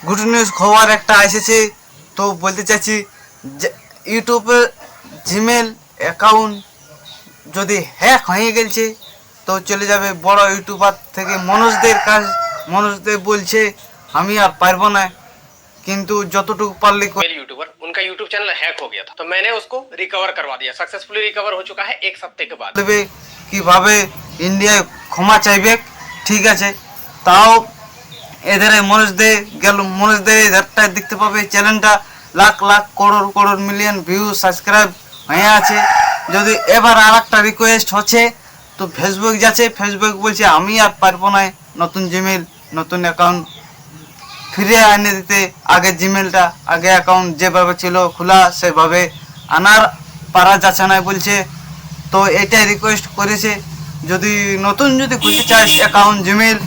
Good news খবর একটা এসেছে। তো বলতে চাইছি যে ইউটিউবে জিমেল অ্যাকাউন্ট যদি হ্যাক হয়ে গেছে তো চলে যাবে বড় ইউটিউবার থেকে মনোজদের কাজ। মনোজদের বলছে আমি আর পারবো না, কিন্তু যতটুকু পারলে मेल यूट्यूबर उनका यूट्यूब चैनल हैक हो गया था, तो मैंने उसको रिकवर करवा दिया। सक्सेसफुली रिकवर हो चुका है 1 हफ्ते के बाद। করবে কিভাবে ইন্ডিয়ায় ক্ষমা চাইবে। ঠিক আছে, তাও এদের মনোজদের গেল, মনোজদের এধারটা দেখতে পাবে চ্যানেলটা lakh lakh crore crore million view subscribe হয়ে আছে। যদি এবার আর একটা রিকোয়েস্ট হচ্ছে তো ফেসবুক যাচ্ছে, ফেসবুক বলছে আমি আর পারবো না নতুন জিমেল নতুন অ্যাকাউন্ট ফিরিয়ে এনে দিতে। আগে জিমেলটা আগে অ্যাকাউন্ট যেভাবে ছিল খোলা সেভাবে আনার পারা যাচ্ছে না বলছে। তো এটাই রিকোয়েস্ট করেছে, যদি নতুন যদি খুলতে চাস অ্যাকাউন্ট জিমেল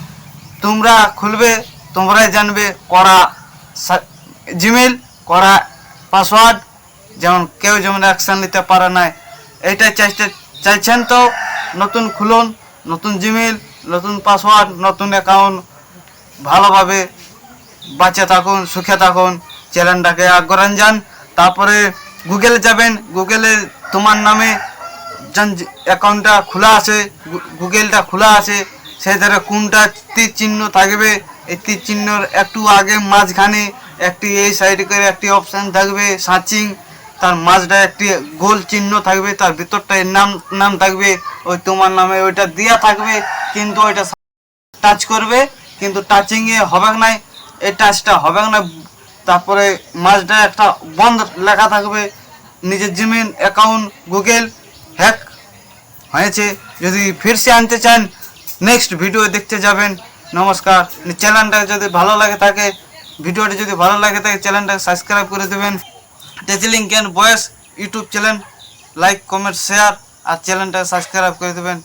তোমরা খুলবে, তোমরাই জানবে করা জিমেল করা পাসওয়ার্ড, যেমন কেউ যেমন অ্যাকশান নিতে পারে না। এইটাই চাইছেন তো নতুন খুলুন, নতুন জিমেল নতুন পাসওয়ার্ড নতুন অ্যাকাউন্ট, ভালোভাবে বাঁচে থাকুন সুখে থাকুন, চ্যানেলটাকে আগ্রান যান। তারপরে গুগলে যাবেন, গুগলে তোমার নামে অ্যাকাউন্টটা খোলা আছে, গুগলটা খোলা আছে, সেই ধারে কোনটা তীর চিহ্ন থাকবে, এই তীর চিহ্নর একটু আগে মাঝখানে একটি এই সাইডে করে একটি অপশান থাকবে সার্চিং, তার মাঝটা একটি গোল চিহ্ন থাকবে, তার ভিতরটায় নাম থাকবে ওই তোমার নামে ওইটা দেওয়া থাকবে, কিন্তু ওইটা টাচ করবে কিন্তু টাচিংয়ে হবে না, এই টাচটা হবে না। তারপরে মাঝটা একটা বন্ধ লেখা থাকবে। নিজের জিমেল অ্যাকাউন্ট গুগল হ্যাক হয়েছে, যদি ফিরসে আনতে চান নেক্সট ভিডিও দেখতে যাবেন। নমস্কার। চ্যানেলটা যদি ভালো লাগে থাকে, ভিডিওটি যদি ভালো লাগে থাকে চ্যানেলটাকে সাবস্ক্রাইব করে দেবেন। টেচিলিং can boys YouTube channel, like comment share আর চ্যানেলটাকে সাবস্ক্রাইব করে দেবেন।